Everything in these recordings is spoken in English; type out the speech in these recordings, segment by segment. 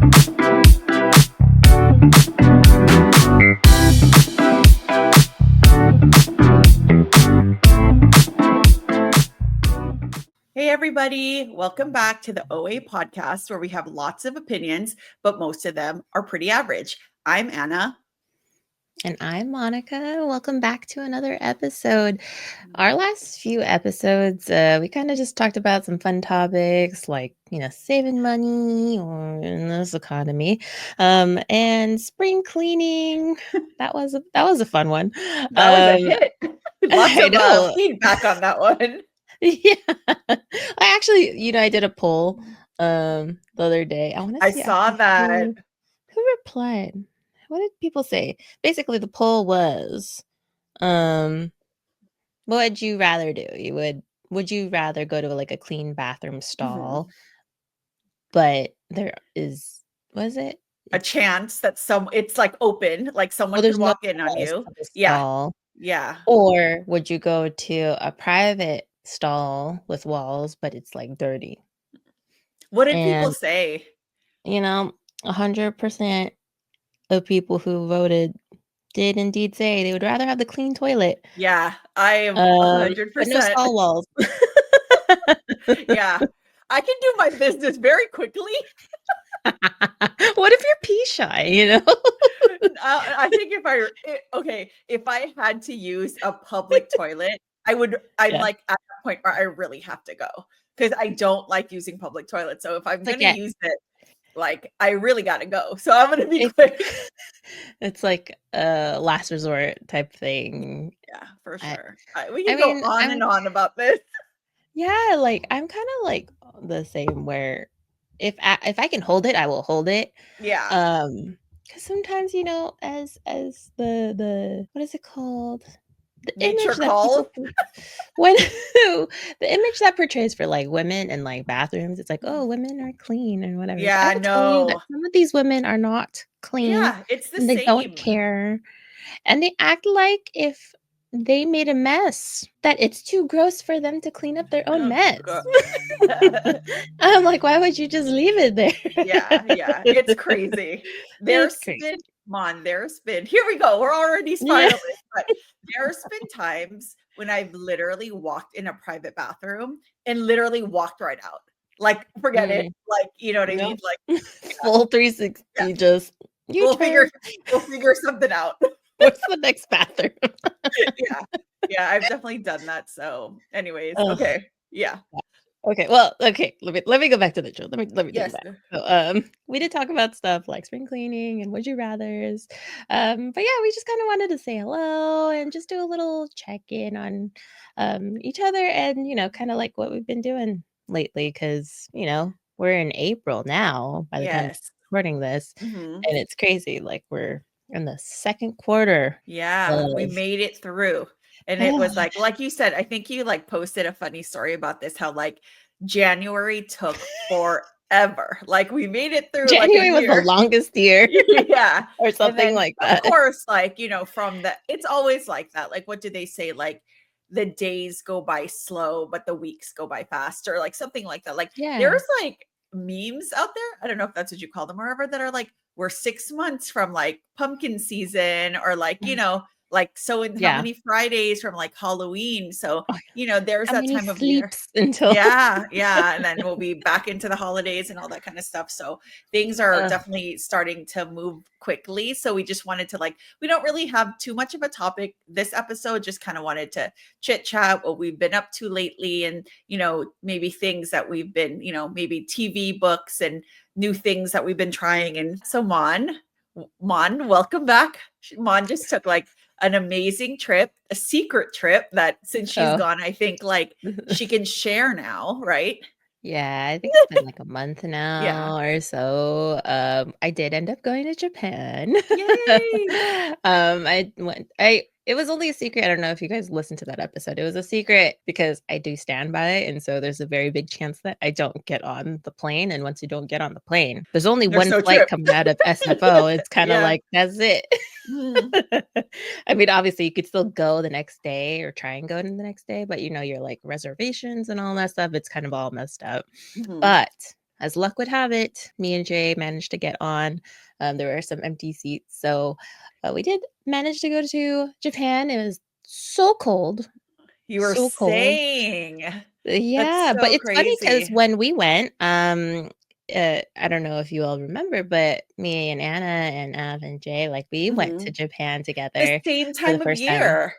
Hey, everybody. Welcome back to the OA podcast, where we have lots of opinions, but most of them are pretty average. I'm Anna. And I'm Monica. Welcome back to another episode. Our last few episodes, we kind of just talked about some fun topics like, saving money or in this economy, and spring cleaning. That was a fun one. That was a hit. Lots I of know. feedback on that one. Yeah. I actually, I did a poll the other day. I want to I see saw actually that. who replied. What did people say? Basically, the poll was, what would you rather do? Would you rather go to like a clean bathroom Mhm. stall, but there is, was it? A chance that it's like open, like Well, someone could there's no walk in on walls you. to the Yeah. stall. Yeah. Or would you go to a private stall with walls, but it's like dirty? What did people And, say? 100% of people who voted did indeed say they would rather have the clean toilet, Yeah, I am but no 100%. stall walls. Yeah. I can do my business very quickly. What if you're pee shy? I think if I had to use a public toilet, I'm Yeah. like at the point where I really have to go because I don't like using public toilets. So if I'm It's like, gonna yeah, use it, like I really gotta go. So I'm gonna be it quick. it's like a last resort type thing. Yeah, for I sure. We I can go mean, on and on about this. yeah, like, I'm kinda like the same where if I can hold it, I will hold it. Yeah. Because sometimes, as the what is it called? The Nature image that calls. people when the image that portrays for, like, women in, like, bathrooms, it's like, "Oh, women are clean," and whatever. But I Yeah, will tell you that no. some of these women are not clean, Yeah, it's the and they don't same. care, and they act like if they made a mess, that it's too gross for them to clean up their own Oh, mess. God. I'm like, "Why would you just leave it Yeah, there?" yeah, it's crazy. It's crazy. There's been here we go, we're already Yeah. spiraling, but there's been times when I've literally walked in a private bathroom and literally walked right out. Like, forget it, Mm, like, you know what I mean? no. Like, Full yeah, 360, just we'll figure U-turn. we'll figure something out. Where's the next bathroom? Yeah. Yeah, I've definitely done that, so anyways, Ugh. okay. Yeah. Okay, well, okay, let me go back to the truth. Let me take it Yes. back. So, we did talk about stuff like spring cleaning and would you rather's. But yeah, we just kind of wanted to say hello and just do a little check-in on each other and, kind of like what we've been doing lately because, we're in April now by the time Yes. we're recording this, Mhm. and it's crazy. Like we're in the second quarter Yeah, we of made it through. And it was like you said, I think you like posted a funny story about this, how like January took forever. Like we made it through like a January was the year. longest year Yeah. or And something then like of that. course, like, from it's always like that. Like what do they say? Like the days go by slow, but the weeks go by faster, like something like that. Like Yeah. there's like memes out there. I don't know if that's what you call them or whatever that are like, we're 6 months from like pumpkin season or like, like so in how Yeah. many Fridays from like Halloween. So, Oh, there's how that many time of year. sleeps until Yeah, yeah, and then we'll be back into the holidays and all that kind of stuff. So things are Ugh, definitely starting to move quickly. So we just wanted to we don't really have too much of a topic this episode, just kind of wanted to chit chat what we've been up to lately and, maybe things that we've been, maybe TV books and new things that we've been trying. And so Mon, welcome back. Mon just took like an amazing trip, a secret trip that since she's oh. gone, I think like she can share now, right? Yeah, I think it's been like a month Yeah. now or so. I did end up going to Japan. Yay. I it was only a secret. I don't know if you guys listened to that episode. It was a secret because I do stand by it, and so there's a very big chance that I don't get on the plane. And once you don't get on the plane, there's only There's one no flight trip. coming out of SFO. It's kind of Yeah. like that's it. Mhm. I mean, obviously, you could still go the next day or try and go in the next day, but your like reservations and all that stuff, it's kind of all messed up. Mhm. But as luck would have it, me and Jay managed to get on. There were some empty seats, so we did manage to go to Japan. It was so cold, You were so cold. saying. That's Yeah, but so it's funny because crazy. when we went, I don't know if you all remember, but me and Anna and Av and Jay, like we went to Mhm. Japan The together same for the time of first time. year,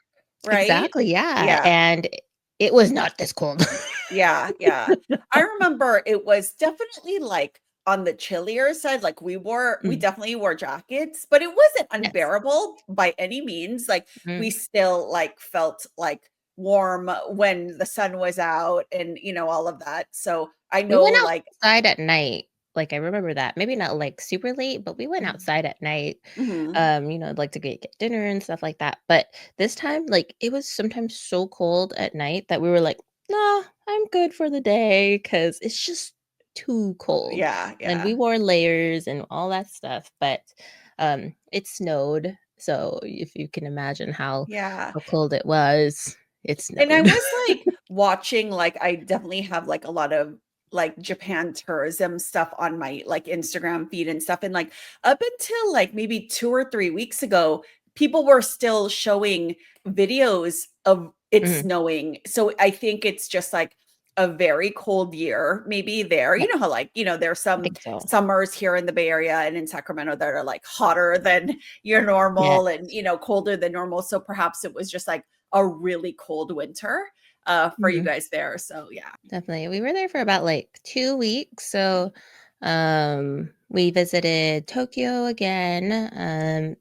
right? Exactly, yeah, Yeah. and it was not this cold. Yeah, yeah. I remember it was definitely, like, on the chillier side, like, we Mm, definitely wore jackets, but it wasn't yes. unbearable by any means, like, we Mm. still, like, felt, like, warm when the sun was out and, all of that, so I We know, went like outside at night, like, I remember that. Maybe not, like, super late, but we went Mhm, outside at night, mhm. like, to get dinner and stuff like that, but this time, like, it was sometimes so cold at night that we were like, "Nah, I'm good for the day because it's just too cold," Yeah, and we yeah, wore layers and all that stuff, but, it snowed, so if you can imagine yeah. how cold it was, it And I snowed. was, like, watching, like I definitely have, like, a lot of, like, Japan tourism stuff on my, like, Instagram feed and stuff, and, like, up until, like, maybe 2 or 3 weeks ago, people were still showing videos of it Mhm, snowing, so I think it's just, like, a very cold year maybe there. yeah, You know how, like, there's I some think so. summers here in the Bay Area and in Sacramento that are, like, hotter than your Yes. normal and, colder than normal, so perhaps it was just, like, a really cold winter, for you Mhm. guys there, so yeah. Definitely. We were there for about like 2 weeks. So we visited Tokyo again.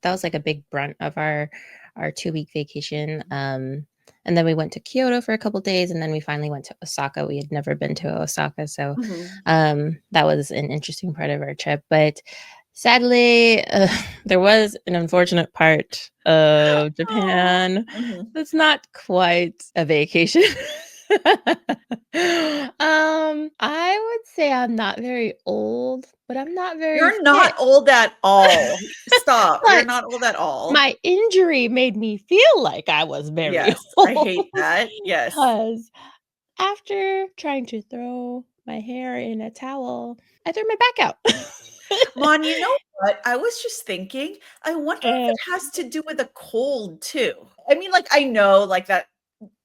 That was like a big brunt of our 2-week vacation. And then we went to Kyoto for a couple days and then we finally went to Osaka. We had never been to Osaka, so Mhm. that was an interesting part of our trip, but sadly, there was an unfortunate part of Aw. Japan Mhm. that's not quite a vacation. I would say I'm not very old, but I'm not very You're not fit. old at all. Stop, you're But not old at all. my injury made me feel like I was very Yes, I old hate that, yes. because after trying to throw my hair in a towel, I threw my back out. Mon, you know what? I was just thinking, I wonder if Uh, it has to do with a cold too. I mean, like, I know, like, that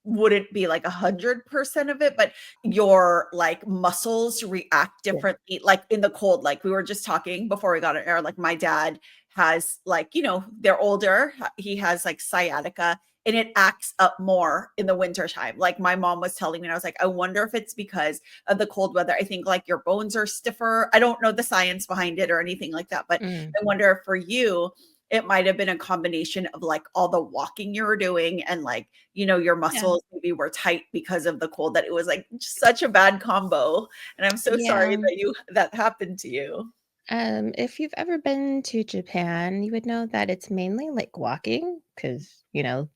wouldn't be like 100% of it, but your like muscles react sure. differently, like in the cold. Like we were just talking before we got on air, like my dad has like, they're older. He has like sciatica and it acts up more in the winter time. Like my mom was telling me, and I was like, I wonder if it's because of the cold weather. I think like your bones are stiffer. I don't know the science behind it or anything like that, but Mm, I wonder if for you, it might have been a combination of like all the walking you were doing and like your yeah. muscles maybe were tight because of the cold that it was like such a bad combo. And I'm so sorry Yeah. that happened to you. If you've ever been to Japan, you would know that it's mainly like walking because,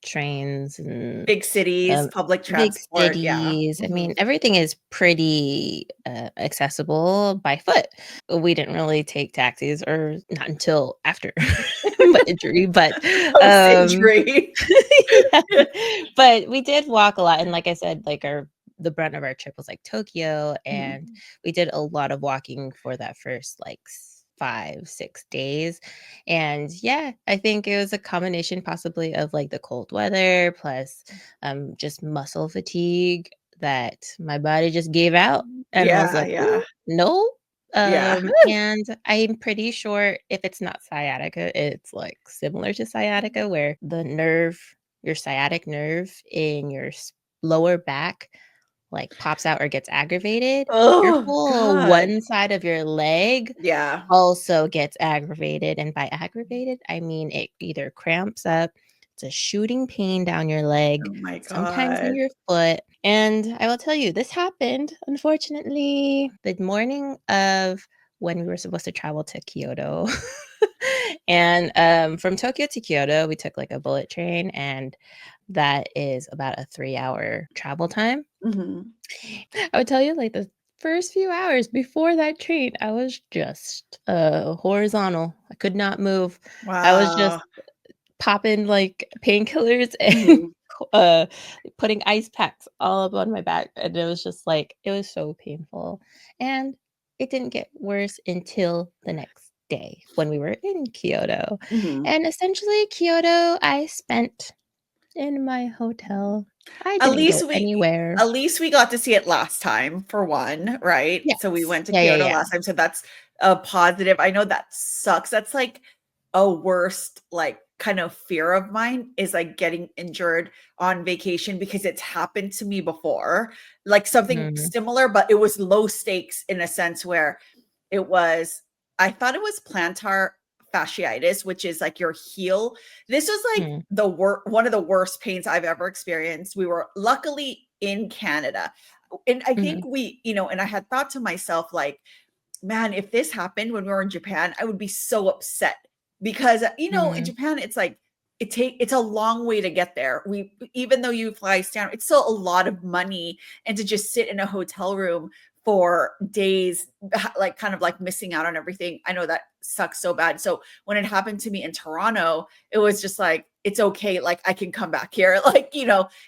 trains and Big cities, um, public big transport. Yeah. cities. I mean, Mhm. everything is pretty accessible by foot. We didn't really take taxis or not until after my injury, but Post um, injury. yeah. But we did walk a lot, and like I said, like the brunt of our trip was like Tokyo, and Mhm. we did a lot of walking for that first like 5, 6 days. And yeah, I think it was a combination possibly of like the cold weather plus just muscle fatigue that my body just gave out and was Yeah, like, yeah. "Ooh, no." Yeah. And I'm pretty sure if it's not sciatica, it's like similar to sciatica where your sciatic nerve in your lower back like pops out or gets aggravated. Your Oh whole god. one side of your leg Yeah. also gets aggravated, and by aggravated, I mean it either cramps up, it's a shooting pain down your leg, Oh my sometimes in god. your foot, and I will tell you, this happened, unfortunately, the morning of when we were supposed to travel to Kyoto. And, from Tokyo to Kyoto, we took, like, a bullet train, and that is about a 3-hour travel time. Mhm. I would tell you, like, the first few hours before that train, I was just, horizontal. I could not move. I was just Wow. popping, like, painkillers and, Mhm. uh, putting ice packs all up on my back, and it was just, like it was so painful, and it didn't get worse until the next day when we were in Kyoto. Mhm. And essentially, Kyoto, I spent in my hotel. I At didn't least go we anywhere. at least we got to see it last time for one, right? So we Yes. went to Yeah, yeah, Kyoto yeah. last time, so that's a positive. I know that sucks. That's like a worst like kind of fear of mine is like getting injured on vacation because it's happened to me before. Like something Mhm, similar, but it was low stakes in a sense where it was I thought it was plantar fasciitis, which is like your heel. This was like mm, one of the worst pains I've ever experienced. We were luckily in Canada. And I think mhm, and I had thought to myself, like, man, if this happened when we were in Japan, I would be so upset because in mhm. Japan, it's like it's a long way to get there. We even though you fly down, it's still a lot of money, and to just sit in a hotel room for days, like kind of like missing out on everything. I know that sucks so bad. So when it happened to me in Toronto, it was just like it's okay. Like I can come back here, like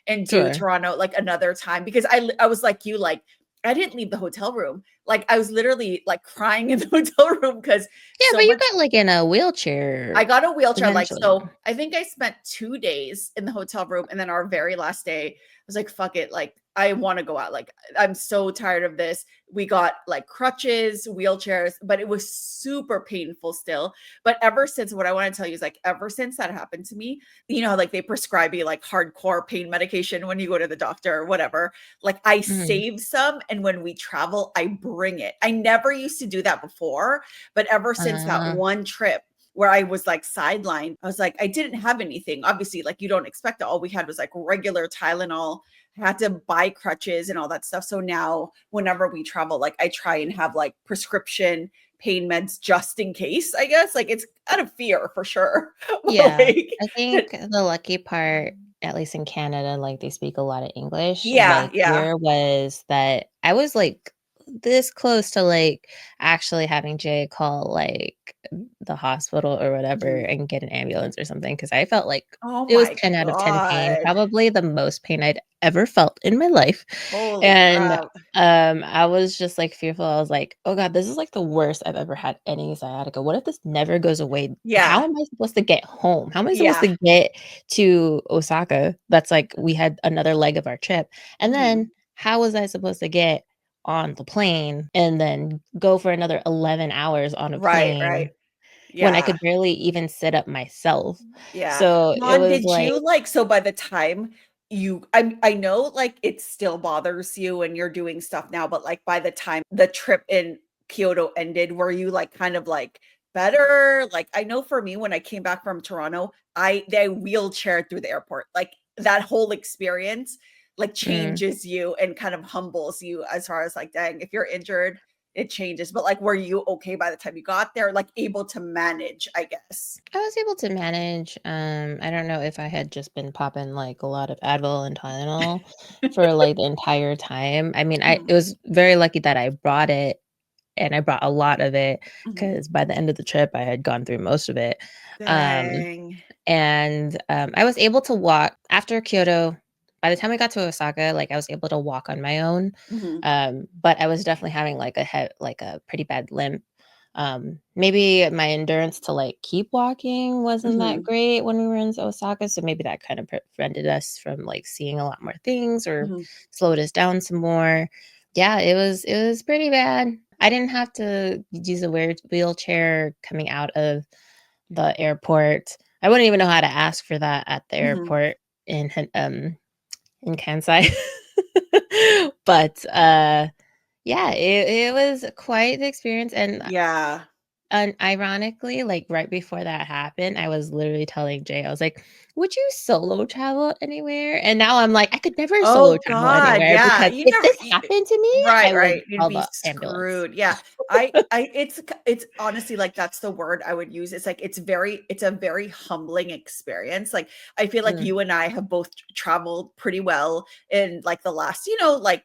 and do Sure. Toronto like another time because I was like you, like I didn't leave the hotel room. Like I was literally like crying in the hotel room because Yeah, but so you much. got, like, in a wheelchair I got a wheelchair, like, eventually. so I think I spent 2 days in the hotel room, and then our very last day, I was like, "Fuck it, like, I wanna go out, like, I'm so tired of this." We got, like, crutches, wheelchairs, but it was super painful still, but ever since what I wanna tell you is, like, ever since that happened to me, like, they prescribe you, like, hardcore pain medication when you go to the doctor or whatever, like, I Mhm. save some, and when we travel, I bring it. I never used to do that before, but ever since that Uh, one trip where I was like sidelined. I was like, I didn't have anything. Obviously, like you don't expect it. All we had was like regular Tylenol. I had to buy crutches and all that stuff. So now, whenever we travel, like I try and have like prescription pain meds just in case, I guess. Like it's out of fear for sure. But yeah. like, I think the lucky part, at least in Canada, like, they speak a lot of English. yeah, My yeah. fear was that I was, like, this close to, like, actually having Jay call, like, the hospital or whatever Mhm. and get an ambulance or something because I felt like Oh it was my 10 out of 10 pain, God. probably the most pain I'd ever felt in my life, Holy and, crap. I was just, like, fearful. I was like, "Oh god, this is, like, the worst I've ever had any sciatica. What if this never goes away? How Yeah. am I supposed to get home? How am I supposed Yeah. to get to Osaka?" That's, like, we had another leg of our trip, and Mhm. then how was I supposed to get on the plane and then go for another 11 hours on a Right, right. plane when I Yeah. could barely even sit up myself? Yeah. So, it Ron, was did like you like so by the time I know like it still bothers you and you're doing stuff now, but like by the time the trip in Kyoto ended, were you like kind of like better? Like I know for me when I came back from Toronto, they wheelchaired through the airport. Like that whole experience like mm. changes you and kind of humbles you as far as like dang, if you're injured, it changes. But like were you okay by the time you got there, like able to manage, I guess? I was able to manage, I don't know if I had just been popping, like, a lot of Advil and Tylenol for, like, the entire time. I mean, I Mhm. it was very lucky that I brought it, and I brought a lot of it Mhm. because by the end of the trip, I had gone through most of it, um, Dang. I was able to walk after Kyoto. By the time I got to Osaka, like, I was able to walk on my own, Mhm, but I was definitely having, like, a pretty bad limp. Maybe my endurance to, like, keep walking wasn't that mhm, great when we were in Osaka, so maybe that kind of prevented us from, like, seeing a lot more things or mhm. slowed us down some more. Yeah, it was pretty bad. I didn't have to use a wheelchair coming out of the airport. I wouldn't even know how to ask for that at the Mhm. airport in Kansai. But, yeah, it was quite the experience, Yeah. and ironically, like, right before that happened, I was literally telling Jay, I was like, "Would you solo travel anywhere?" And now I'm like, I could never solo Oh travel god, anywhere yeah, because you if never this happened to me, right, I would right, you'd call be the ambulance. screwed, yeah. It's honestly, like, that's the word I would use, it's, like, it's a very humbling experience, like, I feel like Mm, you and I have both traveled pretty well in, like, the last,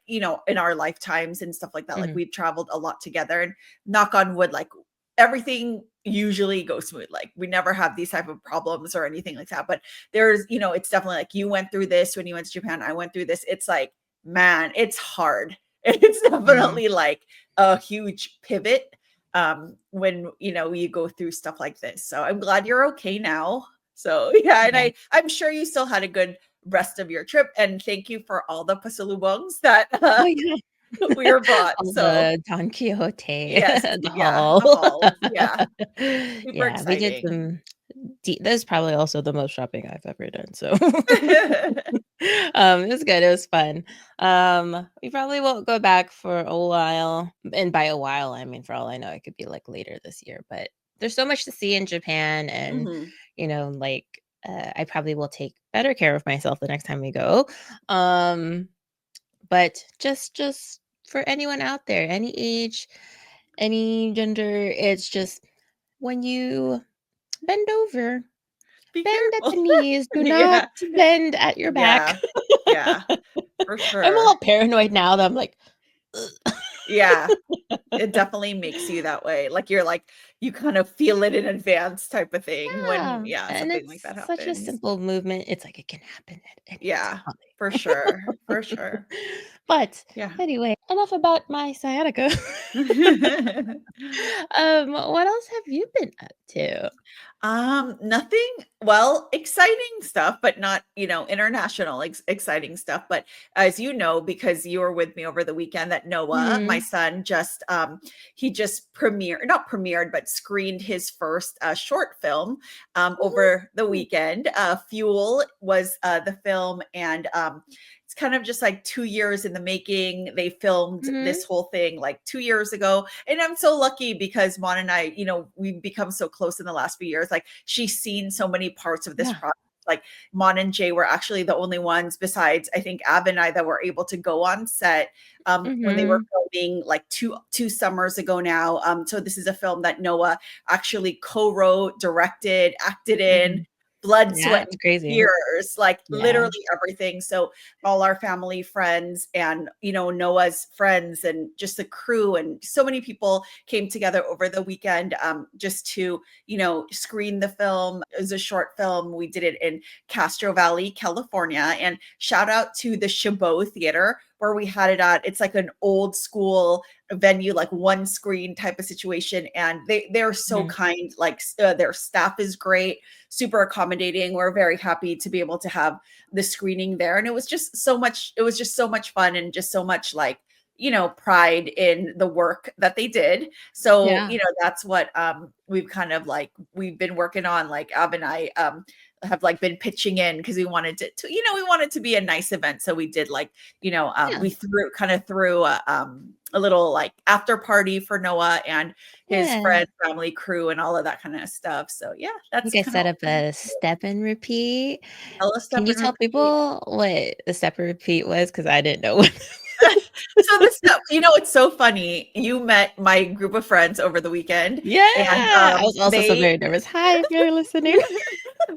in our lifetimes and stuff like that, like, mhm, we've traveled a lot together, and knock on wood, like, everything usually goes smooth, like, we never have these type of problems or anything like that, but it's definitely like you went through this when you went to Japan, I went through this, it's like, man, it's hard. It's Mhm. definitely like a huge pivot when you go through stuff like this. So I'm glad you're okay now. So yeah, and Yeah. I'm sure you still had a good rest of your trip. And thank you for all the pasalubongs that Oh, yeah. we were brought. All So the Don Quixote, yes, the yeah, haul. the hauls. Yeah, super Yeah, we did exciting. some that's probably also the most shopping I've ever done, so it was good, it was fun. We probably won't go back for a while, and by a while, I mean, for all I know, it could be, like, later this year, but there's so much to see in Japan and, Mhm. like, I probably will take better care of myself the next time we go. Um, but just for anyone out there, any age, any gender, it's just when you bend over, Be bend at careful. the knees, do not Yeah, bend at your back. yeah, yeah, for I'm sure. all paranoid now that I'm like, "Ugh." Yeah, it definitely makes you that way. Like, you're like you kind of feel it in advance type of thing when, Yeah, yeah, and something like it's that such a happens. simple movement. It's like it can happen at any Yeah, for time. sure, for sure. But Yeah. anyway, enough about my sciatica. What else have you been up to? Nothing, well, exciting stuff, but not, international exciting stuff. But as you know, because you were with me over the weekend, that Noah, my Mhm. son, he just not premiered, but screened his first short film over the Woohoo. weekend. Fuel was the film, and it's kind of just like 2 years in the making. They filmed this Mhm. whole thing like 2 years ago, and I'm so lucky because Mon and I, we've become so close in the last few years. Like, she's seen so many parts of this Yeah. project. Like, Mon and Jay were actually the only ones besides I think Ab and I that were able to go on set when they were Mhm. filming like two summers ago now. So this is a film that Noah actually co-wrote, directed, acted in, Mhm. blood, Yeah, sweat, it's and crazy. tears, like Yeah. literally everything. So all our family friends and Noah's friends and just the crew and so many people came together over the weekend just to screen the film. It was a short film. We did it in Castro Valley, California. And shout out to the Chabot Theater where we had it at. It's like an old school venue, like one screen type of situation, and they're so Mhm. kind. Like their staff is great, super accommodating. We're very happy to be able to have the screening there, and it was just so much fun and just so much like pride in the work that they did. So Yeah. that's what we've kind of like we've been working on. Like Ab and I have like been pitching in because we wanted we wanted to be a nice event. So we did like Yeah. we threw a little like after party for Noah and his Yeah. friends, family, crew, and all of that kind of stuff. So yeah, You that's guys kind of set up a step and repeat. Ella Can step you and tell repeat. people what the step and repeat was? Because I didn't know what So this stuff, it's so funny. You met my group of friends over the weekend, Yeah, and I was also so they very nervous. Hi, if you're listening.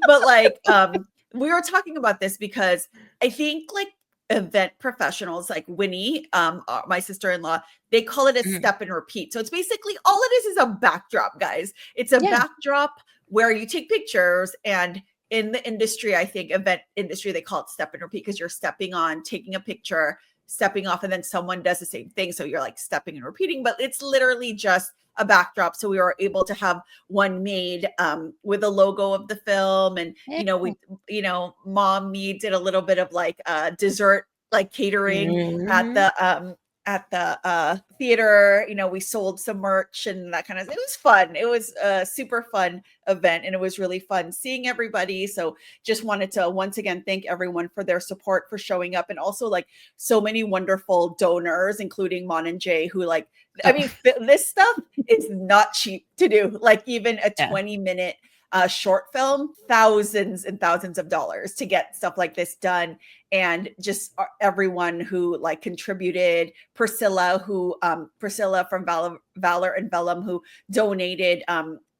but like we were talking about this because I think like event professionals like Winnie, my sister-in-law, they call it a Mhm. step and repeat. So it's basically all it is a backdrop, guys. It's a Yeah. backdrop where you take pictures, and in the industry, I think event industry, they call it step and repeat because you're stepping on, taking a picture, stepping off, and then someone does the same thing. So you're like stepping and repeating, but it's literally just a backdrop. So we were able to have one made with a logo of the film, and Yeah. mom me did a little bit of like dessert like catering at Mhm. the theater. We sold some merch and that kind of. It was fun. It was a super fun event, and it was really fun seeing everybody. So just wanted to once again thank everyone for their support, for showing up, and also like so many wonderful donors, including Mon and Jay, who like I Oh, mean this stuff is not cheap to do. Like even a yeah. 20-minute short film, thousands and thousands of dollars to get stuff like this done. And just everyone who like contributed, Priscilla from Valor and Vellum, who donated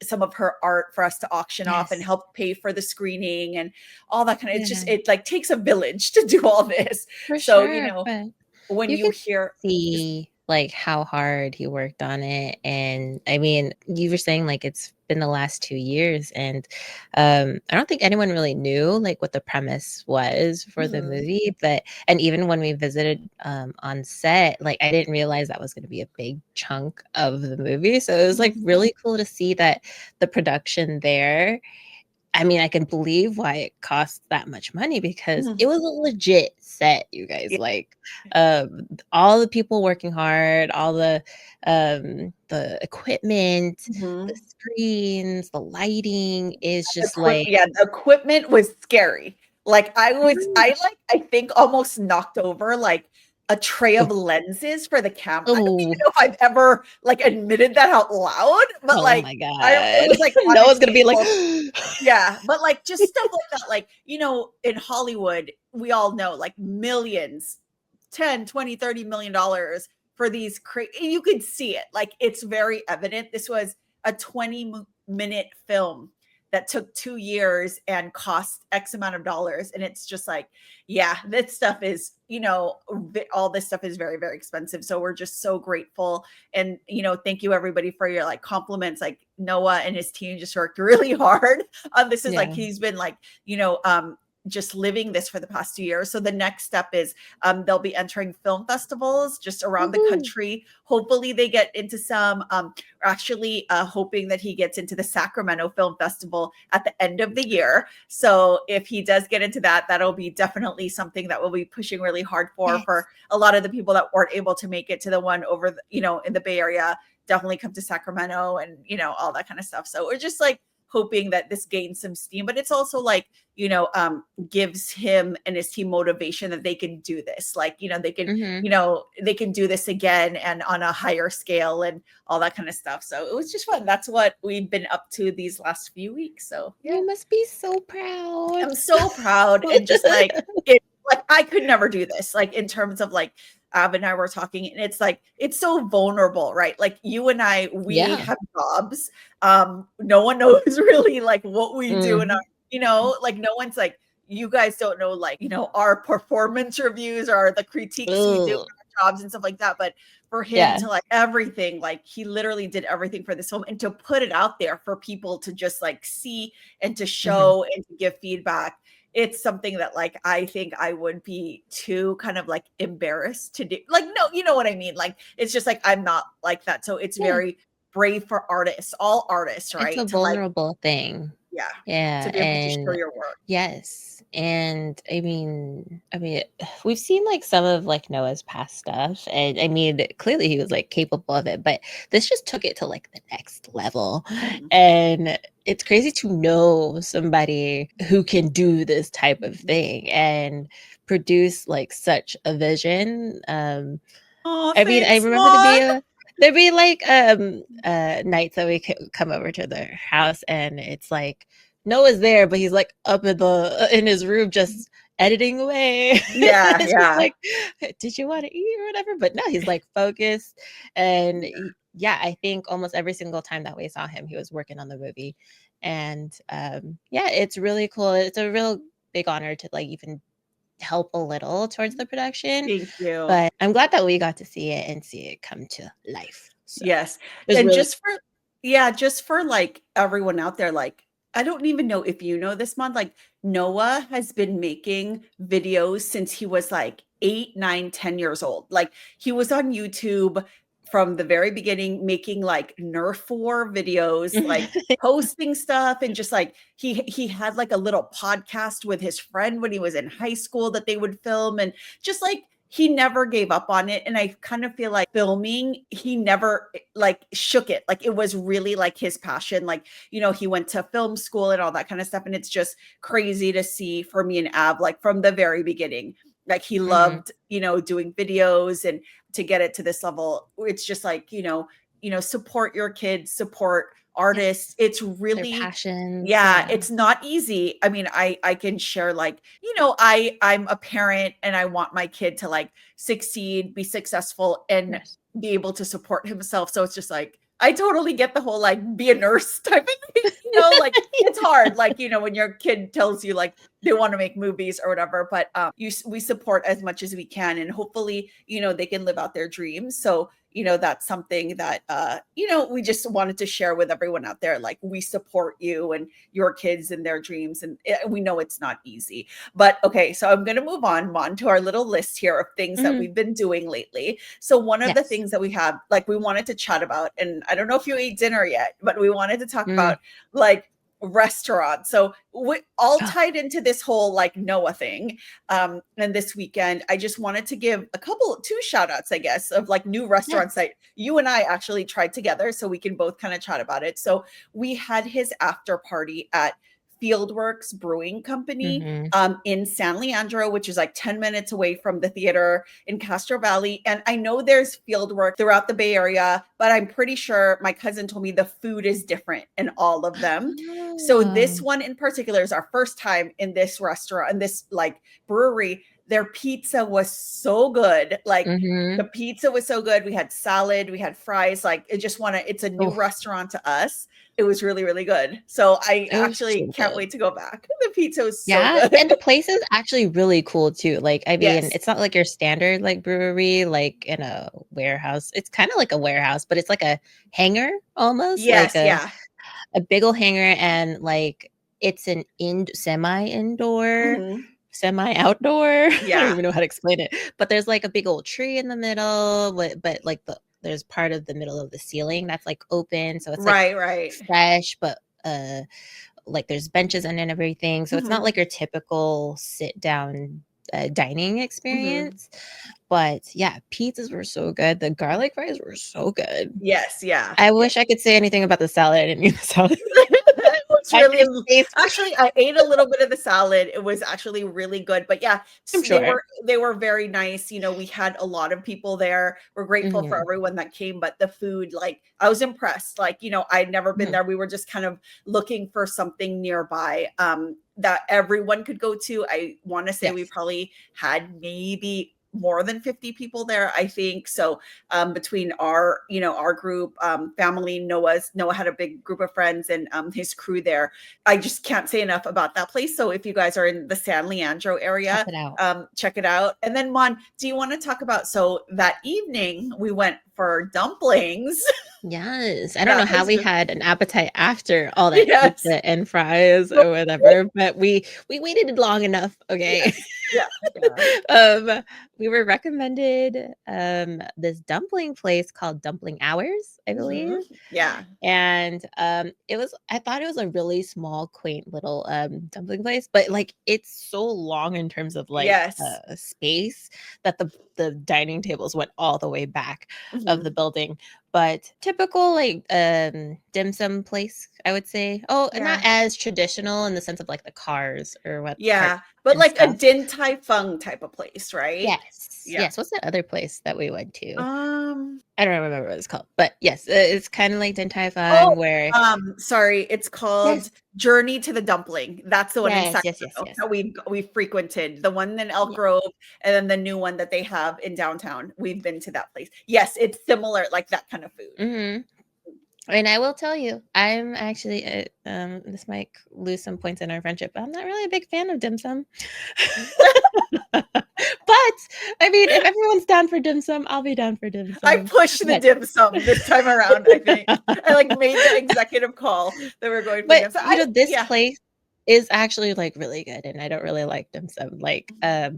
some of her art for us to auction off and Yes. help pay for the screening and all that kind of. It's just Yeah, it like takes a village to do all this. for So sure, but when you you can hear see. like how hard he worked on it. And I mean, you were saying like it's been the last 2 years, and I don't think anyone really knew like what the premise was for the Mhm. movie. But and even when we visited on set, like I didn't realize that was going to be a big chunk of the movie. So it was like Mhm. really cool to see that the production there. I mean, I can believe why it costs that much money because it Mhm. was a legit set, you guys. Yeah. Like, all the people working hard, all the equipment, the Mhm. screens, the lighting is just like Yeah, the equipment was scary. Like I think almost knocked over like a tray oh, of lenses for the camera. I don't even oh, know if I've ever like admitted that out loud, but oh like my it god. was like on a Noah's gonna be like, table. Yeah, but like just stuff like that, like, in Hollywood, we all know like millions, 10, 20, 30 million dollars for these you could see it. Like it's very evident. This was a 20-minute film that took 2 years and cost X amount of dollars. And it's just like, yeah, this stuff is, all this stuff is very, very expensive. So we're just so grateful. And, thank you everybody for your like compliments. Like Noah and his team just worked really hard. This is like, yeah. he's been like, just living this for the past 2 years. So the next step is they'll be entering film festivals just around the Woohoo. country. Hopefully they get into some. We're actually hoping that he gets into the Sacramento Film Festival at the end of the year. So if he does get into that, that'll be definitely something that we'll be pushing really hard for Yes. a lot of the people that weren't able to make it to the one over, in the Bay Area. Definitely come to Sacramento and all that kind of stuff. So we're just like hoping that this gains some steam, but it's also like gives him and his team motivation that they can do this. Like, Hmm. they can do this again and on a higher scale and all that kind of stuff. So it was just fun. That's what we've been up to these last few weeks. So yeah, You must be so proud. I'm so proud and just like it. Like I could never do this. Like in terms of like Ab and I were talking, and it's like it's so vulnerable, right? Like you and I, we Yeah. have jobs. No one knows really like what we do, and Mhm. like no one's like you guys don't know like our performance reviews or the critiques we do in Ugh. our jobs and stuff like that. But for him Yeah. to like everything, like he literally did everything for this film, and to put it out there for people to just like see and to Mhm. show and to give feedback, it's something that like I think I would be too kind of like embarrassed to do. Like no, you know what I mean? Like it's just like I'm not like that. So it's Yeah. very brave for artists, all artists, It's a right? To like vulnerable thing. yeah, Yeah, to be able to show and your work. yes, and I mean, we've seen like some of like Noah's past stuff, and I mean, clearly he was like capable of it, but this just took it to like the next level, Mhm. and it's crazy to know somebody who can do this type of Mhm. thing and produce like such a vision. Oh, I mean, I thanks, remember Mon. there'd be like nights that we could come over to their house, and it's like Noah's there, but he's like up in the in his room just editing away. Yeah, It's just yeah. like, did you want to eat or whatever? But no, he's like focused, and yeah, I think almost every single time that we saw him, he was working on the movie, and yeah, it's really cool. It's a real big honor to like even help a little towards the production, Thank you. but I'm glad that we got to see it and see it come to life. So, Yes. it was And really just for like everyone out there, like I don't even know if you know this month, like Noah has been making videos since he was like 8, 9, 10 years old. Like he was on YouTube from the very beginning, making like Nerf war videos, like posting stuff and just like he had like a little podcast with his friend when he was in high school that they would film and just like he never gave up on it. And I kind of feel like filming, he never like shook it. Like it was really like his passion. Like, he went to film school and all that kind of stuff. And it's just crazy to see for me and Ab, like from the very beginning, like he Mhm. loved, doing videos and to get it to this level. It's just like, support your kids, support artists. Yes, It's their really, passions, yeah, yeah. it's not easy. I mean, I can share like, I'm a parent and I want my kid to like succeed, be successful and Yes. be able to support himself. So it's just like I totally get the whole like be a nurse type of thing, like it's hard. Like, when your kid tells you like they want to make movies or whatever, but we support as much as we can, and hopefully, they can live out their dreams. So, that's something that we just wanted to share with everyone out there. Like, we support you and your kids and their dreams, and we know it's not easy. But okay, so I'm gonna move on to our little list here of things that Mhm. we've been doing lately. So one of the Yes. things that we have, like, we wanted to chat about, and I don't know if you ate dinner yet, but we wanted to talk Mm. about like restaurants. So we all Oh, tied into this whole like Noah thing. And this weekend, I just wanted to give two shout outs, I guess, of like new yeah. restaurants that you and I actually tried together so we can both kind of chat about it. So we had his after party at Fieldworks Brewing Company Mhm. in San Leandro, which is like 10 minutes away from the theater in Castro Valley. And I know there's field work throughout the Bay Area, but I'm pretty sure my cousin told me the food is different in all of them. So this Oh. one in particular is our first time in this restaurant, in this like brewery. Their pizza was so good. Like, the Mhm. pizza was so good. We had salad, we had fries. Like, it's a new Oh, restaurant to us. It was really, really good. So I it was actually so can't good. wait to go back. The pizza was so Yeah, good. and the place is actually really cool too. Like, I mean, Yes. it's not like your standard like brewery, like in a warehouse. It's kind of like a warehouse, but it's like a hangar almost, like Yes. Yeah. a big old hangar, and like it's an semi indoor, Mhm. semi outdoor. I don't Yeah. even know how to explain it, but there's like a big old tree in the middle, but like there's part of the middle of the ceiling that's like open, so it's like Right. Right. fresh, but like there's benches and everything. So it's not Mhm. like your typical sit down dining Mhm. experience. But yeah, pizzas were so good. The garlic fries were so good. Yes. Yeah. I Yeah. wish I could say anything about the salad. I didn't eat the salad. It was I really made face. actually, I ate a little bit of the salad. It was actually really good. But yeah, I'm they sure. were very nice. We had a lot of people there. We're grateful for Hmm. everyone that came, but the food, like, I was impressed. Like, I'd never been Hmm. there. We were just kind of looking for something nearby that everyone could go to. I want to say we Yes. probably had maybe more than 50 people there, I think. So between our group, Noah had a big group of friends, and his crew there. I just can't say enough about that place. So if you guys are in the San Leandro Check area, it out. check it out. And then, Mon, do you want to talk about, so that evening we went for dumplings? Yes. I don't know That how was we just had an appetite after all that yes. pizza and fries or whatever, but we waited long enough, okay? Yes. Yeah. Yeah. um, we were recommended this dumpling place called Dumpling Hours, I believe. Mhm. Yeah. And I thought it was a really small, quaint little dumpling place, but like it's so long in terms of like Yes. space that the dining tables went all the way back of the Mhm. building. But typical like dim sum place, I would say. Oh, and not Yeah. as traditional in the sense of like the cars or what cart Yeah. But and like a stuff. Din Tai Fung type of place, right? Yes. Yeah. Yes. What's that other place that we went to? Um, I don't remember what it's called. But yes, it's kind of like Din Tai oh, Fung where sorry, it's called yes. Journey to the Dumpling. That's the one in Yes, yes, yes, Sacramento yes. that we frequented. The one in Elk Yeah. Grove, and then the new one that they have in downtown. We've been to that place. Yes, it's similar, like that kind of food. Mhm. And I will tell you, I'm actually, this might lose some points in our friendship, but I'm not really a big fan of dim sum. But, I mean, if everyone's down for dim sum, I'll be down for dim I sum. pushed the But dim sum this time around, I think. I like made the executive call that we're going for but, dim sum. you know, this Yeah. place is actually, like, really good, and I don't really like dim sum. Like, I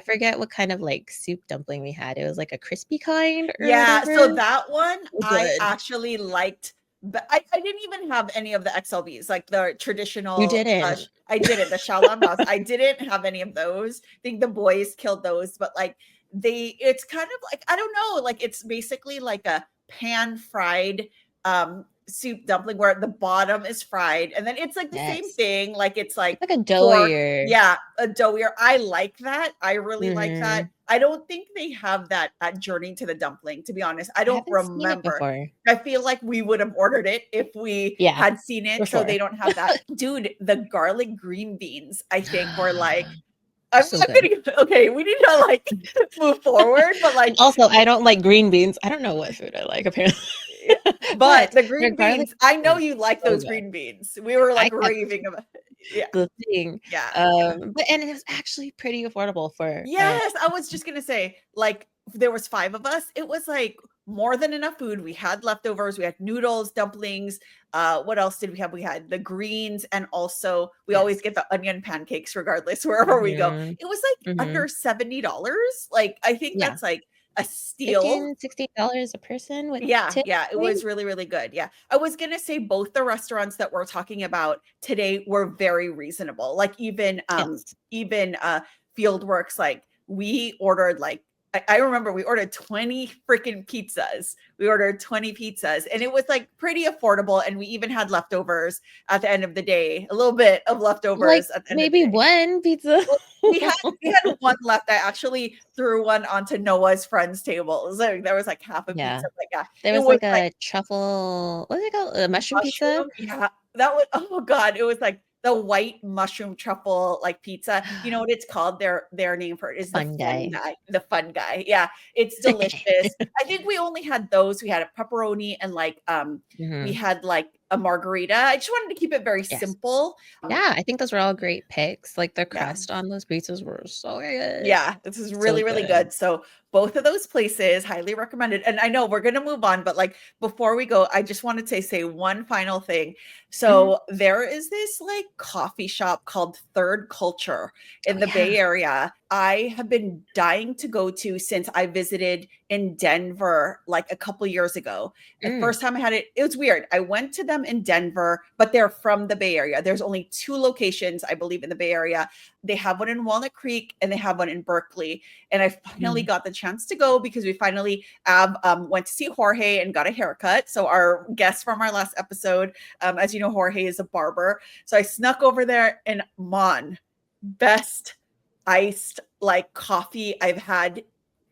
forget what kind of, like, soup dumpling we had. It was, like, a crispy kind or Yeah, so whatever. that one So I good. actually liked, but I didn't even have any of the XLBs, like the You traditional, didn't. I didn't, the Xiaolongbao. I didn't have any of those. I think the boys killed those, but like it's kind of like, I don't know, like it's basically like a pan fried soup dumpling where the bottom is fried, and then it's like the same Yes. thing, like it's like It's like a pork. doughier. Yeah, a doughier. I like that. I really like that. Mhm. I don't think they have that at Journey to the Dumpling, to be honest. I I don't haven't seen it remember. before. I feel like we would have ordered it if we Yeah, had seen for it, so sure. they don't have that. Dude, the garlic green beans, I think were like, I'm So I'm good. gonna okay, we need to like move forward, but And like also, I don't like green beans. I don't know what food I like, apparently. yeah, But But the green regardless, beans, I know mm, you like so those good. green beans. We were I like kept raving about yeah, the thing. yeah. But and it was actually pretty affordable for Yes, I was just gonna say, like, there was 5 of us. It was, like, more than enough food. We had leftovers, we had noodles, dumplings, what else did we have? We had the greens, and also we always yes. get the onion pancakes regardless wherever we go. Mhm, It was, like, mhm. under $70. Like, I think Yeah, that's, like, a steal. 15, $16 a person with Yeah, tips, yeah, it maybe? was really, really good, yeah. I was gonna say both the restaurants that we're talking about today were very reasonable, like, Yes. even, Fieldworks, like, we ordered, like I remember we ordered 20 freaking pizzas. We ordered 20 pizzas, and it was, like, pretty affordable, and we even had leftovers at the end of the day, a little bit of Like, leftovers at the end of the maybe day. 1 pizza. Well, we had one left. I actually threw one onto Noah's friends' table. So there was, like, half a Yeah. pizza, but yeah, There it was was, like like, a truffle what's it called? A mushroom pizza? mushroom, yeah, that was oh god, it was like the white mushroom truffle, like, pizza. You know what it's called? Their name for it is Fun guy. the fun guy. Yeah, it's delicious. I think we only had those. We had a pepperoni and, like, we Mhm. had, like, a margarita. I just wanted to keep it very Yes. simple. Yeah, I think those were all great picks, like, the Yeah. crust on those pizzas were so good. Yeah, this is So really, really good. good. So both of those places highly recommended. And I know we're gonna move on, but like before we go, I just wanted to say one final thing. Mhm. So there is this like coffee shop called Third Culture Oh, in the yeah. Bay Area. I have been dying to go to since I visited in Denver like a couple years ago. The Mm, first time I had it, it was weird. I went to them in Denver, but they're from the Bay Area. There's only two locations, I believe, in the Bay Area. They have one in Walnut Creek and they have one in Berkeley. And I finally mm. got the chance to go because we finally went to see Jorge and got a haircut. So our guest from our last episode, as you know, Jorge is a barber. So I snuck over there and best iced like coffee I've had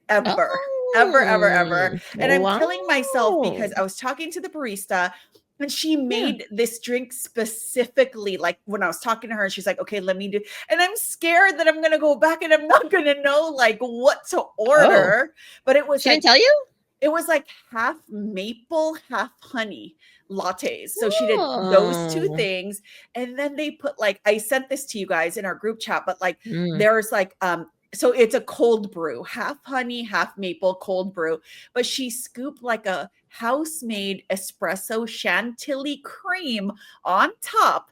ever, ever, ever, ever. Oh, And I'm killing myself because wow. I was talking to the barista and she Yeah. made this drink specifically. Like when I was talking to her, she's like, okay, let me do. And I'm scared that I'm going to go back and I'm not going to know like what to Oh, order. But she didn't tell you? it was like half maple, half honey lattes. So she did those two Oh. things. And then they put like, I sent this to you guys in our group chat, but like Mm. there's like, so it's a cold brew, half honey, half maple cold brew. But she scooped like a house made espresso chantilly cream on top.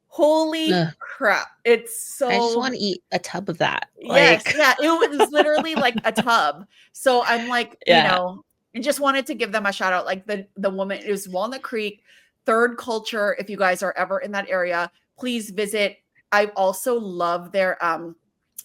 Holy Ugh, crap. It's I just so wanna eat a tub of that, yes, like yeah, it was literally like a tub. So I'm like, yeah. and just wanted to give them a shout out. Like the woman, it was Walnut Creek, Third Culture. If you guys are ever in that area, please visit. I also love their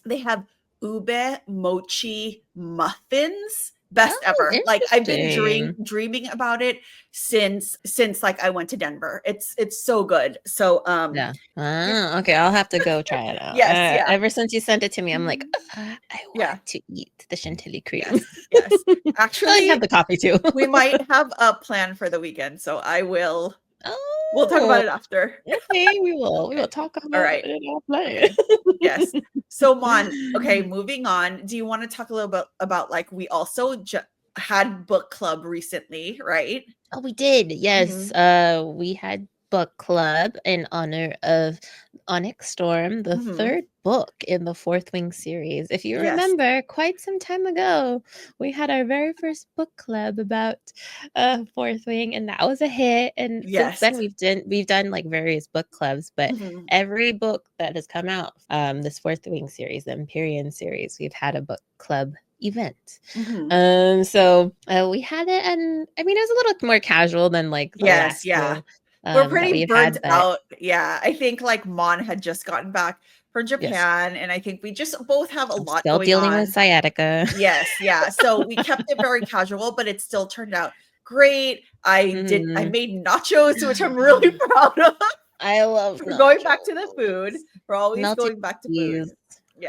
they have ube mochi muffins. Best Oh, ever. Like I've been interesting. dreaming about it since like I went to Denver. It's so good. So Yeah. yeah. Ah, okay, I'll have to go try it out. Yes, yeah. Ever since you sent it to me, I'm like, Mhm. I Yeah. want to eat the chantilly cream." Yes, yes. I have Actually, the coffee too. we might have a plan for the weekend, so we'll talk about Oh, it after. okay, we will Okay. talk All about right. it offline. Okay. Yes. So Mon, okay, moving on. Do you want to talk a little bit about like we also had book club recently, right? Oh, we did. Yes. Mhm. We had book club in honor of Onyx Storm, the Mhm. third book in the Fourth Wing series. If you Yes. remember, quite some time ago, we had our very first book club about Fourth Wing, and that was a hit. And since Yes. then, we've done like various book clubs, but Mhm. every book that has come out, this Fourth Wing series, the Empyrean series, we've had a book club event. Mhm. We had it, and I mean, it was a little more casual than like the Yes, last yeah. two We're that pretty we've burnt had, but out. Yeah. I think like Mon had just gotten back from yes, Japan, and I think we just both have a I'm lot still going dealing with on. sciatica. Yes, yeah. So we kept it very casual, but it still turned out great. I Mhm. made nachos, which I'm really proud of. I love We're going back to the nachos. food. We're always Melted going back to food. cheese.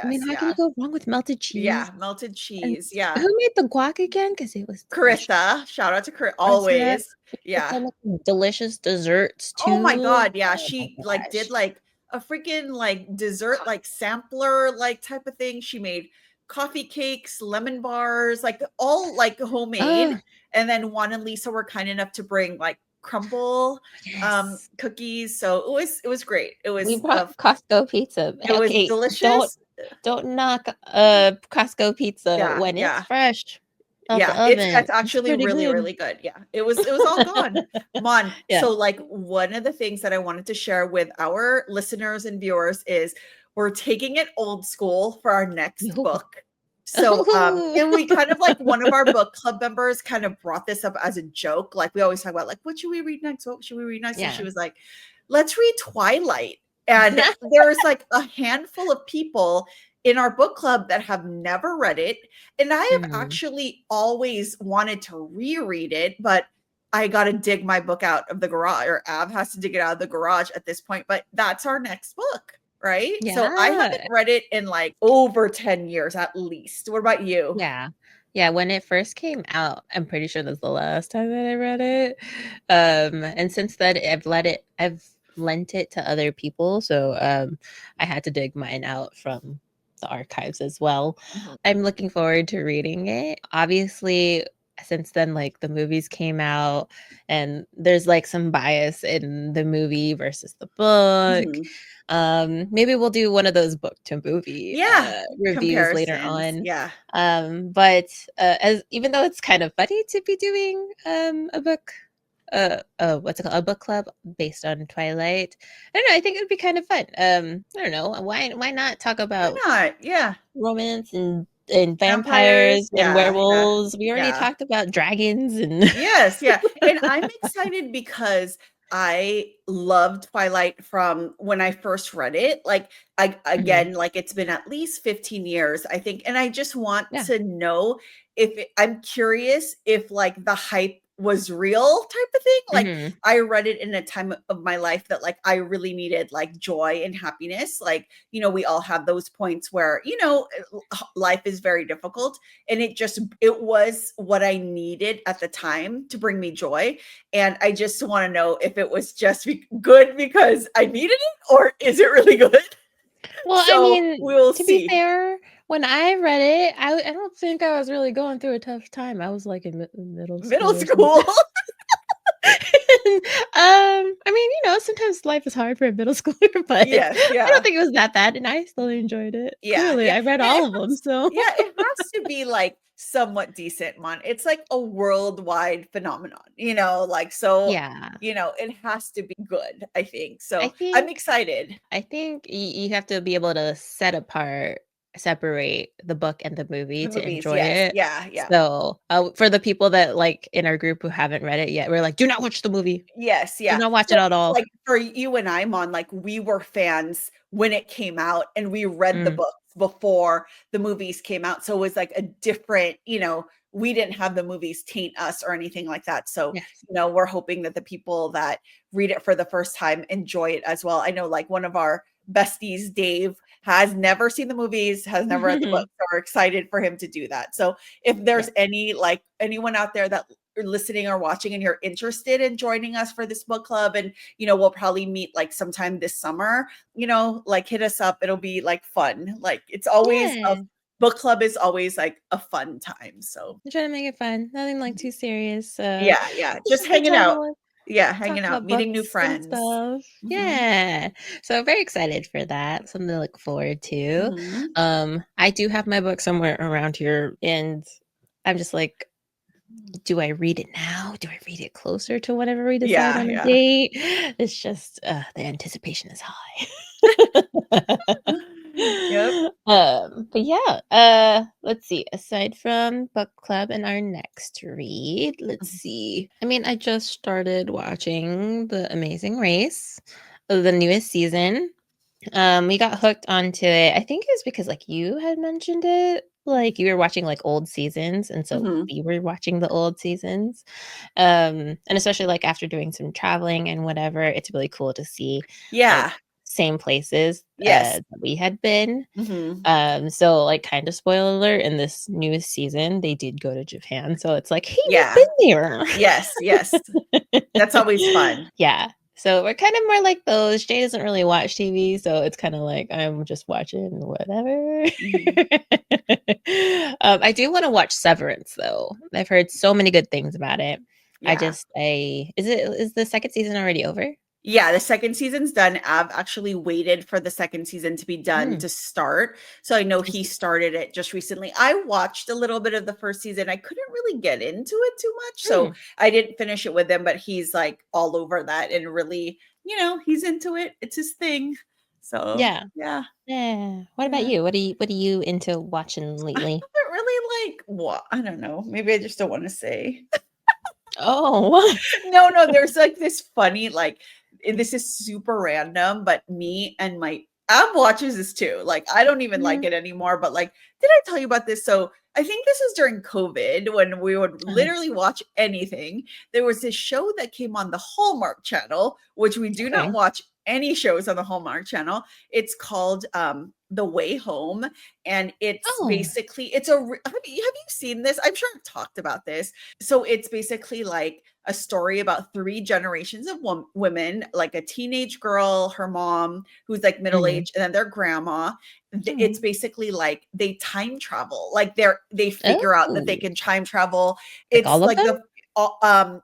I mean, Yes, how can you yeah. go wrong with melted cheese? Yeah, melted And cheese. Yeah. who made the guac again? Because it was delicious. Carissa, shout out to Chris Carissa, always. with Yeah. some delicious desserts Oh my too. god, yeah. Oh my She like did gosh. like a freaking like dessert like sampler like type of thing. She made coffee cakes, lemon bars, like all like homemade. And then Juan and Lisa were kind enough to bring like crumble Yes. cookies. So it was great. We brought Costco pizza. It was Okay, don't delicious. don't knock Costco pizza Yeah, when it's yeah. fresh out the Yeah, it's oven. It's actually pretty really, good. really good. Yeah, it was all gone. Mon, Yeah. so, like, one of the things that I wanted to share with our listeners and viewers is we're taking it old school for our next Ooh. book. So, and we kind of like one of our book club members kind of brought this up as a joke. Like, we always talk about, like, "What should we read next? What should we read next?" And she Yeah. was like, "Let's read Twilight." And there's, like, a handful of people in our book club that have never read it, and I have Mhm. actually always wanted to reread it, but I gotta dig my book out of the garage, or Av has to dig it out of the garage at this point, but that's our next book, right? So I haven't Yeah. read it in, like, over 10 years at least. What about you? Yeah. Yeah, when it first came out, I'm pretty sure that's the last time that I read it. And since then I've lent it to other people, so I had to dig mine out from the archives as well. Mhm. I'm looking forward to reading it. Obviously, since then like the movies came out and there's like some bias in the movie versus the book. Mhm. Maybe we'll do one of those book to movie Yeah, reviews later comparisons, on. yeah. But as even though it's kind of funny to be doing a book, what's it called, a book club based on Twilight. I don't know. I think it would be kind of fun. I don't know why not talk Why about not? Yeah. romance and Vampires, vampires and yeah, yeah, werewolves. We already yeah. talked about dragons and Yes, yeah, and I'm excited because I loved Twilight from when I first read it, like, I Mhm. again, like, it's been at least 15 years, I think, and I just want Yeah. to know if I'm curious if, like, the hype was real type of thing, like, Mhm. I read it in a time of my life that, like, I really needed, like, joy and happiness, like, we all have those points where, life is very difficult, and it was what I needed at the time to bring me joy, and I just wanna know if it was just good because I needed it, or is it really good? Well, I So, mean, we'll to be see. fair, when I read it, I don't think I was really going through a tough time. I was, like, in middle Middle school or something. school. I mean, sometimes life is hard for a middle schooler, but Yes, I don't yeah. think it was that bad, and I still enjoyed it. Yeah, Clearly, yeah. I read Yeah, all of them, so it has to be, like, somewhat decent, man. It's like a worldwide phenomenon, like, so, yeah. it has to be good, I think. I So, I'm think excited. I think you have to be able to separate the book and the movie The to movies, enjoy yes. it. Yeah, yeah. So, for the people that, like, in our group who haven't read it yet, we're like, "Do not watch the movie. Yes, Do yeah. not watch So, it at all." like, for you and I, Mon, like, we were fans when it came out, and we read the Mm, books before the movies came out, so it was, like, a different we didn't have the movies taint us or anything like that, so, yes. we're hoping that the people that read it for the first time enjoy it as well. I know, like, one of our besties, Dave, has never seen the movies, has never read the book, so we're excited for him to do that. So, if Yeah. there's anyone out there that are listening or watching and you're interested in joining us for this book club, and we'll probably meet like sometime this summer, like, hit us up. It'll be like fun. Like, it's always a Yeah. book club is always like a fun time. So I'm trying to make it fun. Nothing, like, mhm. too serious, Yeah, yeah, it's just just a hanging time to, out. like, Yeah, talk hanging out, about meeting new books and friends. stuff. Mhm, Yeah. So, very excited for that, something to look forward to. mhm. I do have my book somewhere around here, and I'm just like, do I read it now? Do I read it closer to whenever we decide Yeah, on a yeah. date? It's just, the anticipation is high. Yep. But yeah, let's see. Aside from book club and our next read, let's Mhm, see. I mean, I just started watching The Amazing Race, the newest season. We got hooked onto it. I think it was because like you had mentioned it, like you were watching like old seasons, and so mhm. we were watching the old seasons. And especially like after doing some traveling and whatever, it's really cool to see like Yeah. same places Yes. that we had been. Mhm. So like kind of spoiler alert, in this newest season, they did go to Japan. So it's like, hey, we've Yeah. been there. Yes, yes. That's always fun. Yeah. So we're kind of more like those. Jay doesn't really watch TV, so it's kind of like I'm just watching whatever. Mhm. I do want to watch Severance though. I've heard so many good things about it. Yeah. Is the second season already over? Yeah, the second season's done. I've actually waited for the second season to be done Mm, to start. So I know is he it- started it just recently. I watched a little bit of the first season. I couldn't really get into it too much. So mm, I didn't finish it with him, but he's like all over that and really, he's into it. It's his thing. So yeah. yeah. Yeah. What about Yeah. you? What are you into watching I lately? haven't really like what I don't know. Maybe I just don't want to say. Oh. No, there's like this funny, like, this is super random, but me and my Ab watches this too. Like, I don't even like Mhm. it anymore, but like, did I tell you about this? So I think this was during COVID when we would Uh-huh. literally watch anything. There was this show that came on the Hallmark channel, which we do not Okay. watch any shows on the Hallmark channel. It's called The Way Home. And it's Oh. basically it's a have you seen this? I'm sure I've talked about this. So it's basically like a story about three generations of women, like a teenage girl, her mom, who's like middle Mhm. aged, and then their grandma. It's Mhm. basically like they time travel, like they figure out that they Oh. can time travel. Like It's all of like them?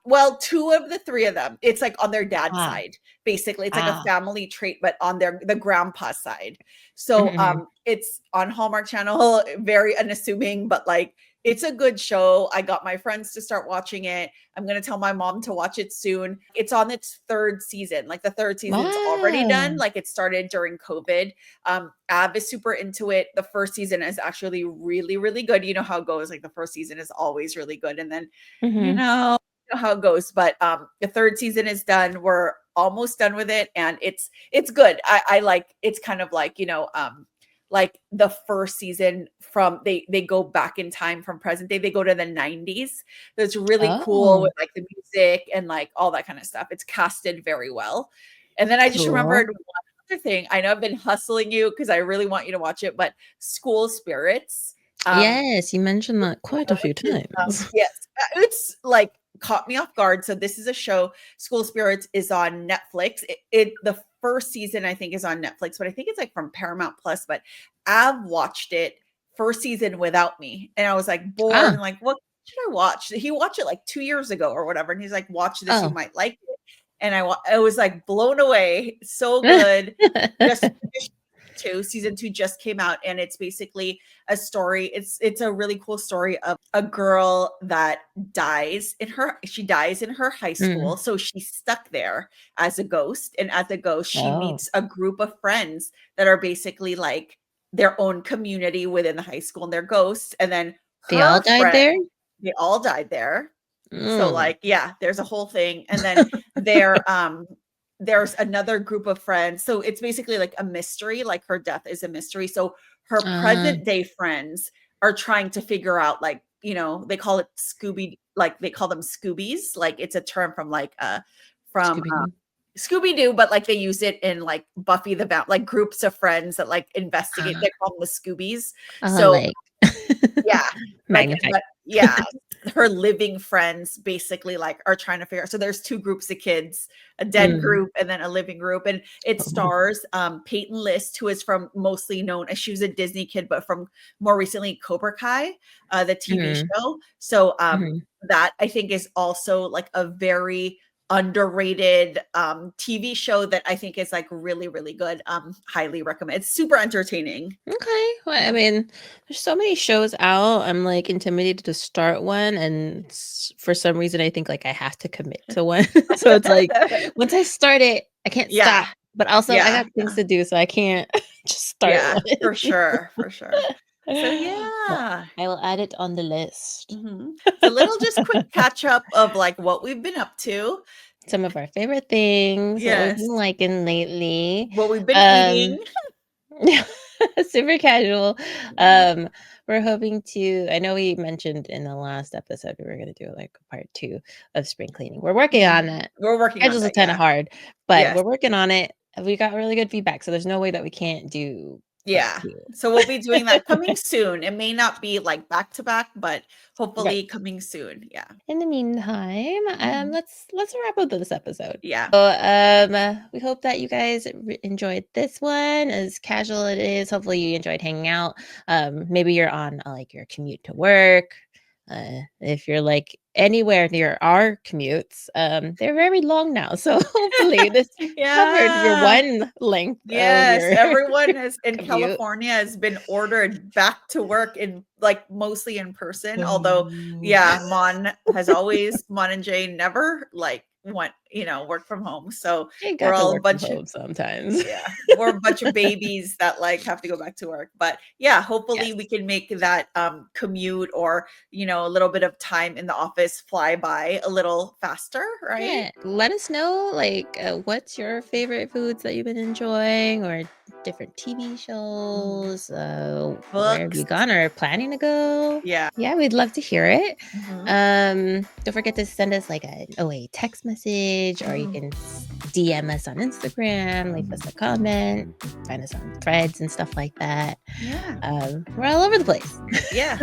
well, two of the three of them. It's like on their dad's Ah. side, basically. It's like a Ah. family trait, but on the grandpa side. So Mhm. it's on Hallmark Channel, very unassuming, but like it's a good show. I got my friends to start watching it. I'm going to tell my mom to watch it soon. It's on its third season. Like the third season's already done. Wow. Like it started during COVID. Ab is super into it. The first season is actually really, really good. You know how it goes. Like the first season is always really good. And then, you Mhm. know, you know how it goes. But the third season is done. We're almost done with it. And it's good. I like it's kind of like, like the first season from they go back in time from present day. They go to the 90s. It's really cool Oh, with like the music and like all that kind of stuff. It's casted very well. And then I just cool. remembered one other thing. I know I've been hustling you because I really want you to watch it, but School Spirits. Um, Yes, you mentioned that quite a few which is, times. yes, it's like caught me off guard. So this is a show. School Spirits is on Netflix. The first season I think is on Netflix, but I think it's like from Paramount Plus. But I've watched it first season without me, and I was like bored Ah. and like, what should I watch? He watched it like 2 years ago or whatever, and he's like, watch this, you Oh. might like it. And I was like blown away, so good. Just finished season two just came out, and it's basically a story. It's a really cool story of a girl that she dies in her high school. Mm. So she's stuck there as a ghost. And as a ghost, she Oh. meets a group of friends that are basically like their own community within the high school and they're ghosts. And then They all her died friend, there? they all died there. So Mm. like, yeah, there's a whole thing. And then there there's another group of friends. So it's basically like a mystery, like her death is a mystery. So her Ah, present day friends are trying to figure out like, they call it Scooby, like they call them Scoobies. Like it's a term from like from Scooby-Doo. Scooby Doo, but like they use it in like Buffy the like groups of friends that like investigate. Ah, They call them the Scoobies. oh, So like yeah, like magnified. but yeah, her living friends basically like are trying to figure out. So there's two groups of kids, a dead Mm. group and then a living group. And it Oh. stars Peyton List, who is from mostly known as she was a Disney kid, but from more recently Cobra Kai, the TV Mhm, show. So mhm. that I think is also like a very underrated TV show that I think is like really, really good. Highly recommend. It's super entertaining. Okay. Well, I mean, there's so many shows out. I'm like intimidated to start one, and for some reason, I think like I have to commit to one. So it's like once I start it, I can't Yeah. stop. But also, I Yeah. got things to do, so I can't just start Yeah, one. for sure, for sure. So But yeah. I will add it on the list. Mhm. So little just quick catch up of like what we've been up to. Some of our favorite things, what we've been Yes. liking lately. What we've been Um, eating. super casual. Mhm. Um, we're hoping to. I know we mentioned in the last episode we were gonna do like a part 2 of spring cleaning. We're working on Mhm. that. We're working on Schedules are that, kind of yeah. hard, but Yes. we're working on it. We got really good feedback, so there's no way that we can't do. That's Yeah. cute. So we'll be doing that coming soon. It may not be like back to back, but Right. hopefully coming soon. Yeah. In the meantime, Mhm. let's wrap up this episode. Yeah. So, we hope that you guys enjoyed this one, as casual it is. Hopefully, you enjoyed hanging out. Maybe you're on like your commute to work. If you're like anywhere near our commutes, they're very long now. So hopefully, this covered your Yeah. one length of Yes, your everyone has in commute. California has been ordered back to work in like mostly in person. Although, Oh. yeah, Mon and Jay never like went, work from home. So I we're got to all a work from bunch of home sometimes. yeah, we're a bunch of babies that like have to go back to work. But yeah, hopefully Yes. we can make that commute or a little bit of time in the office fly by a little faster, right? Yeah, let us know, like, what's your favorite foods that you've been enjoying, or different TV Mhm. shows. Where have Books. you gone or planning to go? Yeah. Yeah, we'd love to hear it. Mhm. Don't forget to send us like a text message, or you Mhm. can DM us on Instagram, leave us a comment, find us on threads and stuff like that. Yeah. We're all over the place. Yeah.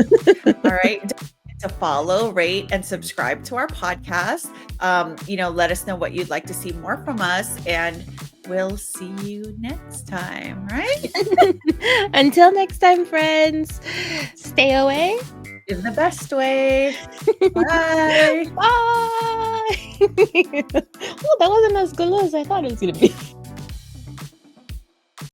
All right. Don't forget to follow, rate, and subscribe to our podcast. Let us know what you'd like to see more from us, and we'll see you next time, right? Until next time, friends, stay away. In the best way. Bye. Bye. Well, that wasn't as good as I thought it was going to be.